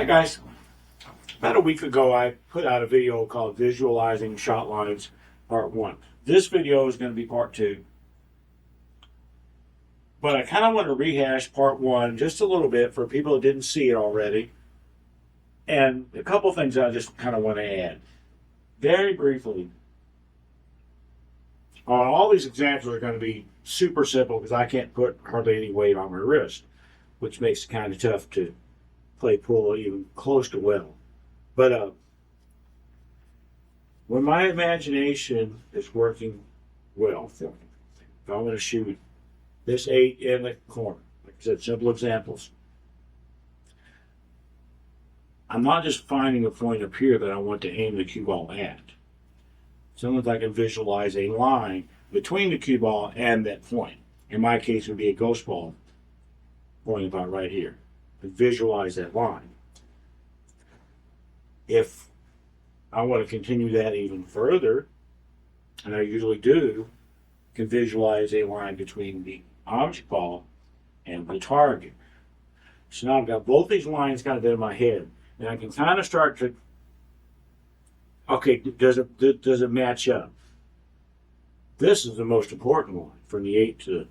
Guys, about a week ago I put out a video called Visualizing Shot Lines Part 1. This video is going to be Part 2. But I kind of want to rehash Part 1 just a little bit for people that didn't see it already. And a couple things I just kind of want to add. Very briefly. All these examples are going to be super simple because I can't put hardly any weight on my wrist, which makes it kind of tough to play pool even close to well. But when my imagination is working well for me, if I'm going to shoot this 8 in the corner, like I said, simple examples, I'm not just finding a point up here that I want to aim the cue ball at. Sometimes I can visualize a line between the cue ball and that point. In my case, it would be a ghost ball point about right here. Visualize that line. If I want to continue that even further, and I usually do, can visualize a line between the object ball and the target. So now I've got both these lines kind of in my head, and I can kind of start to, okay, does it match up? This is the most important one, from the 8 to the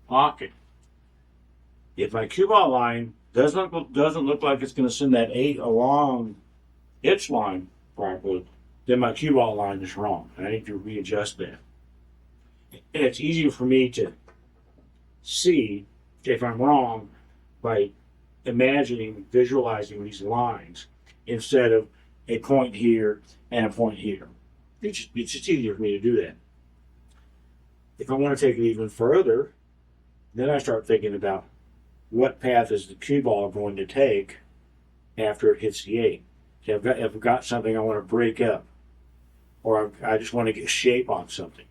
pocket. If my cue ball line doesn't look like it's going to send that 8 along its line properly, then my cue ball line is wrong, and I need to readjust that. And it's easier for me to see if I'm wrong by visualizing these lines instead of a point here and a point here. It's just easier for me to do that. If I want to take it even further, then I start thinking about what path is the cue ball going to take after it hits the 8. If I've got something I want to break up, or I just want to get shape on something,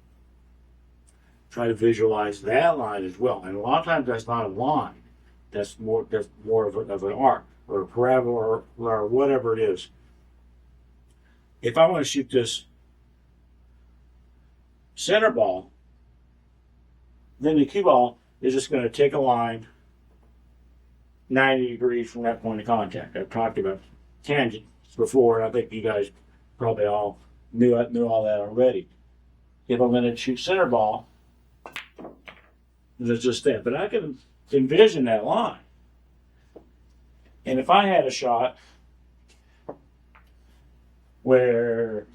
try to visualize that line as well. And a lot of times that's not a line. That's more of an arc or a parabola or whatever it is. If I want to shoot this center ball, then the cue ball is just going to take a line 90 degrees from that point of contact. I've talked about tangents before, and I think you guys probably all knew all that already. If I'm going to shoot center ball, it's just that. But I can envision that line. And if I had a shot where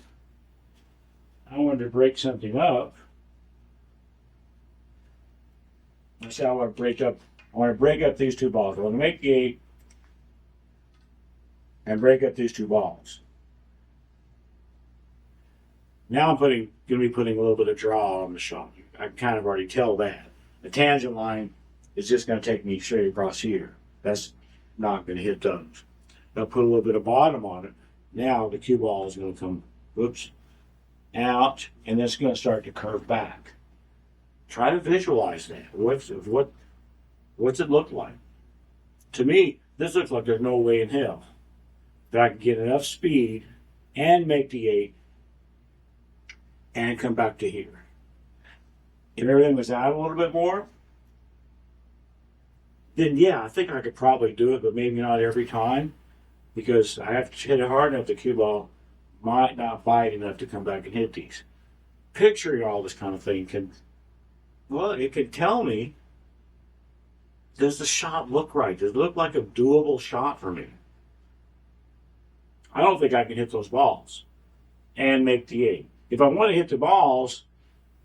I wanted to break something up, let's say I want to break up these two balls. I want to make the 8 and break up these two balls. Now I'm going to be putting a little bit of draw on the shot. I can kind of already tell that. The tangent line is just going to take me straight across here. That's not going to hit those. I'll put a little bit of bottom on it. Now the cue ball is going to come, out, and then it's going to start to curve back. Try to visualize that. What's it look like? To me, this looks like there's no way in hell that I can get enough speed and make the 8 and come back to here. If everything was out a little bit more, then yeah, I think I could probably do it, but maybe not every time, because I have to hit it hard enough the cue ball might not bite enough to come back and hit these. Picturing all this kind of thing it can tell me, does the shot look right? Does it look like a doable shot for me? I don't think I can hit those balls and make the 8. If I want to hit the balls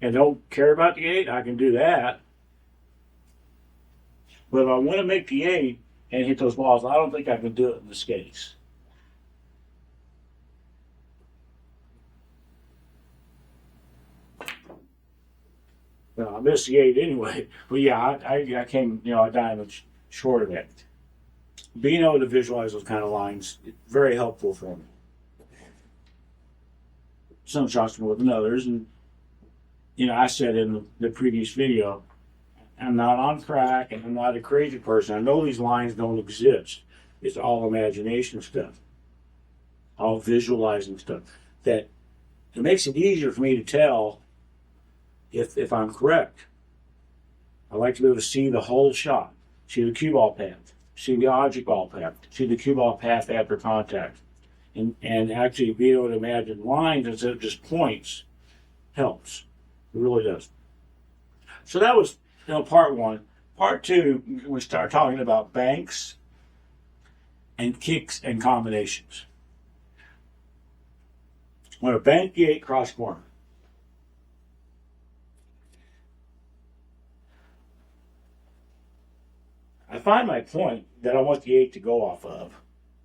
and don't care about the 8, I can do that. But if I want to make the 8 and hit those balls, I don't think I can do it in this case. Well, I missed the 8 anyway. But yeah, I came, a diamond short of that. Being able to visualize those kind of lines is very helpful for me. Some shots more than others. And, I said in the previous video, I'm not on crack and I'm not a crazy person. I know these lines don't exist. It's all imagination stuff, all visualizing stuff. That it makes it easier for me to tell if I'm correct. I like to be able to see the whole shot, see the cue ball path, see the object ball path, see the cue ball path after contact, and actually be able to imagine lines instead of just points helps. It really does. So that was part one. Part two, we start talking about banks and kicks and combinations. When a bank the 8 cross corner, I find my point that I want the 8 to go off of.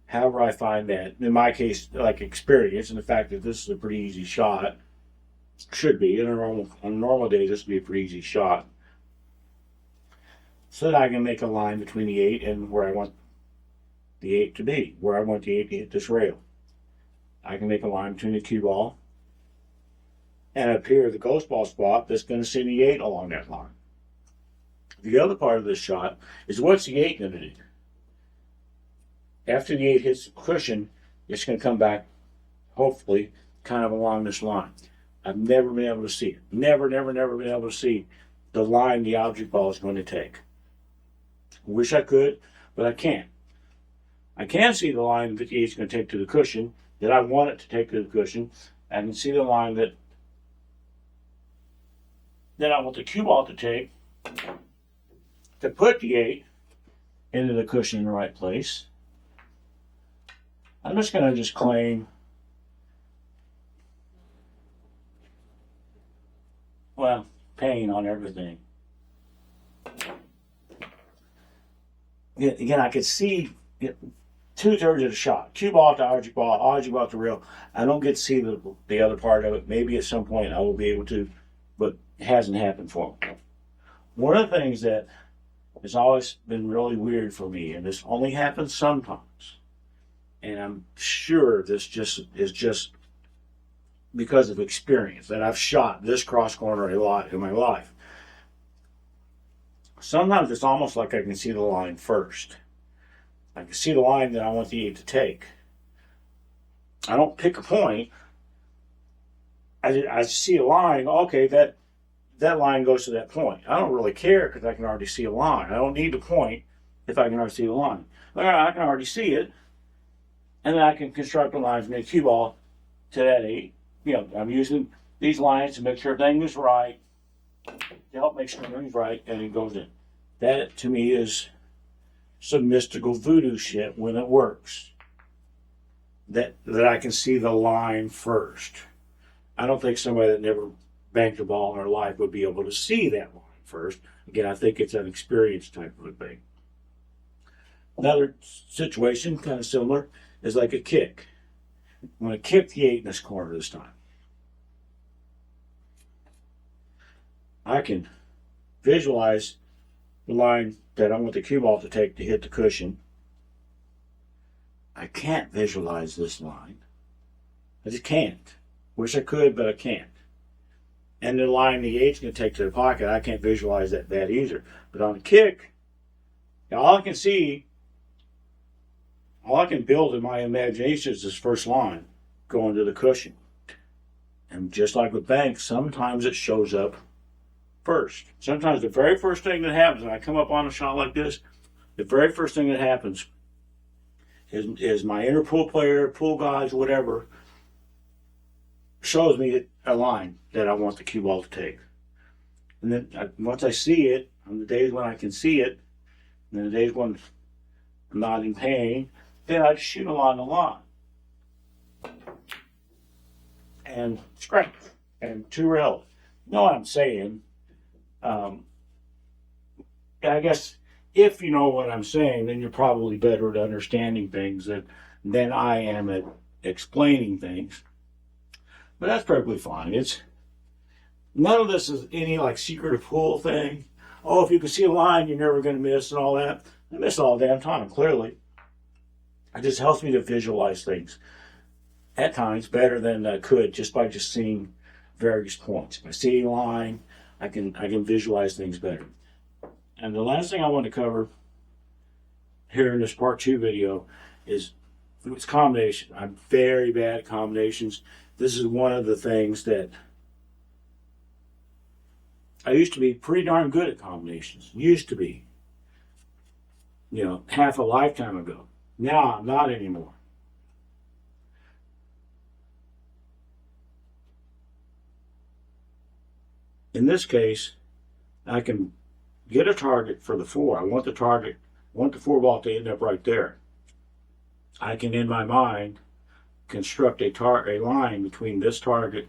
However, I find that, in my case, like experience and the fact that this is a pretty easy shot, should be, on a normal day, this would be a pretty easy shot. So that I can make a line between the 8 and where I want the 8 to be, where I want the 8 to hit this rail. I can make a line between the cue ball and up here, the ghost ball spot that's going to send the 8 along that line. The other part of this shot is what's the 8 going to do? After the 8 hits the cushion, it's going to come back, hopefully, kind of along this line. I've never been able to see it. Never been able to see the line the object ball is going to take. I wish I could, but I can't. I can see the line that the 8 is going to take to the cushion, that I want it to take to the cushion. I can see the line that I want the cue ball to take to put the 8 into the cushion in the right place. I'm just going to claim, well, pain on everything. Again, I could see 2/3 of the shot. Cue ball to object ball to rail. I don't get to see the other part of it. Maybe at some point I will be able to, but it hasn't happened for me. One of the things that has always been really weird for me, and this only happens sometimes, and I'm sure this is just because of experience, that I've shot this cross corner a lot in my life. Sometimes it's almost like I can see the line first. I can see the line that I want the 8 to take. I don't pick a point. I see a line, okay, that line goes to that point. I don't really care because I can already see a line. I don't need the point if I can already see the line. I can already see it, and then I can construct a line from the cue ball to that 8. I'm using these lines to make sure everything is right, to help make sure everything's right, and it goes in. That, to me, is some mystical voodoo shit when it works. That I can see the line first. I don't think somebody that never banked a ball in their life would be able to see that line first. Again, I think it's an experience type of a thing. Another situation, kind of similar, is like a kick. I'm going to kick the 8 in this corner this time. I can visualize the line that I want the cue ball to take to hit the cushion. I can't visualize this line. I just can't. Wish I could, but I can't. And the line the 8's going to take to the pocket, I can't visualize that either. But on the kick, all I can build in my imagination is this first line going to the cushion. And just like with banks, sometimes it shows up first. Sometimes the very first thing that happens when I come up on a shot like this, the very first thing that happens is my inner pool player, pool guys, whatever, shows me a line that I want the cue ball to take. And then once I see it, on the days when I can see it, and then the days when I'm not in pain, then I shoot along the line. And strength and 2 rail. You know what I'm saying? I guess if you know what I'm saying, then you're probably better at understanding things than I am at explaining things. But that's perfectly fine. None of this is any like secret of pool thing. Oh, if you can see a line, you're never going to miss and all that. I miss all the damn time, clearly. It just helps me to visualize things at times better than I could just by seeing various points. If I see a line, I can visualize things better. And the last thing I want to cover here in this part 2 video is combination. I'm very bad at combinations. This is one of the things that I used to be pretty darn good at combinations. Used to be. half a lifetime ago. Now I'm not anymore. In this case, I can get a target for the 4. I want the 4 ball to end up right there. I can, in my mind, construct a line between this target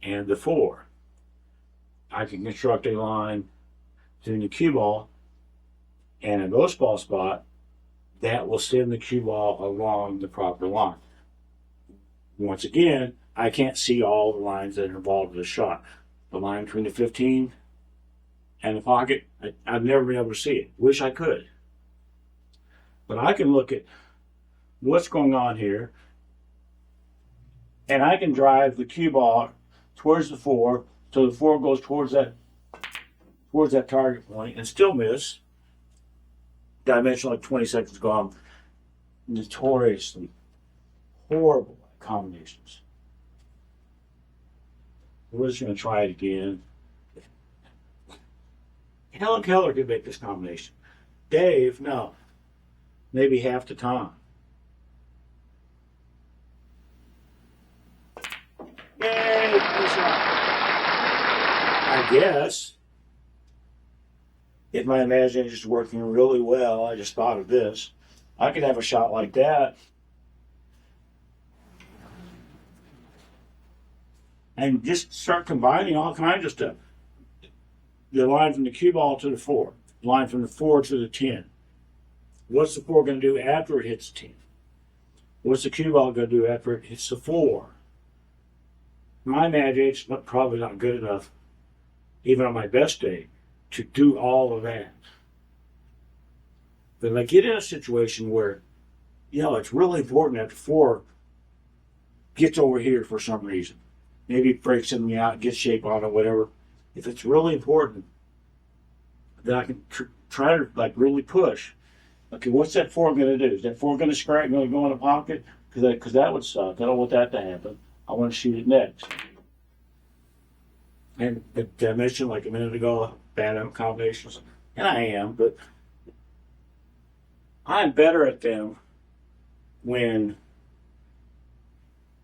and the 4. I can construct a line between the cue ball and a ghost ball spot that will send the cue ball along the proper line. Once again, I can't see all the lines that are involved with the shot. The line between the 15 and the pocket, I've never been able to see it. Wish I could. But I can look at what's going on here, and I can drive the cue ball towards the 4, so the 4 goes towards that target point and still miss. I mentioned like 20 seconds ago, I'm notoriously horrible at combinations. We're just going to try it again. Helen Keller could make this combination. Dave, no. Maybe half the time. Yay! Good shot. I guess if my imagination is working really well, I just thought of this. I could have a shot like that and just start combining all kinds of stuff. The line from the cue ball to the 4, the line from the 4 to the 10. What's the 4 going to do after it hits 10? What's the cue ball going to do after it hits the 4? My imagination's probably not good enough, even on my best day, to do all of that. But if I get in a situation where, it's really important that the 4 gets over here for some reason, maybe it breaks something out, gets shape on it, whatever. If it's really important, then I can try to really push. Okay, what's that 4 going to do? Is that 4 going to scratch, going to go in the pocket? Because that would suck. I don't want that to happen. I want to shoot it next. And did I mention like a minute ago, bad combinations? And I am, but I'm better at them when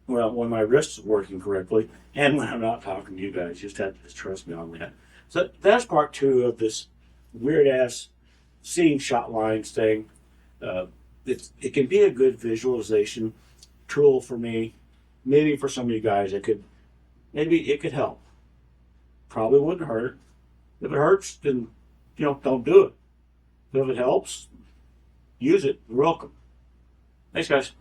my wrist is working correctly and when I'm not talking to you guys. You just have to trust me on that. So that's part 2 of this weird-ass seeing shot lines thing. It can be a good visualization tool for me. Maybe for some of you guys, maybe it could help. Probably wouldn't hurt. If it hurts, then, don't do it. But if it helps, use it. You're welcome. Thanks, guys.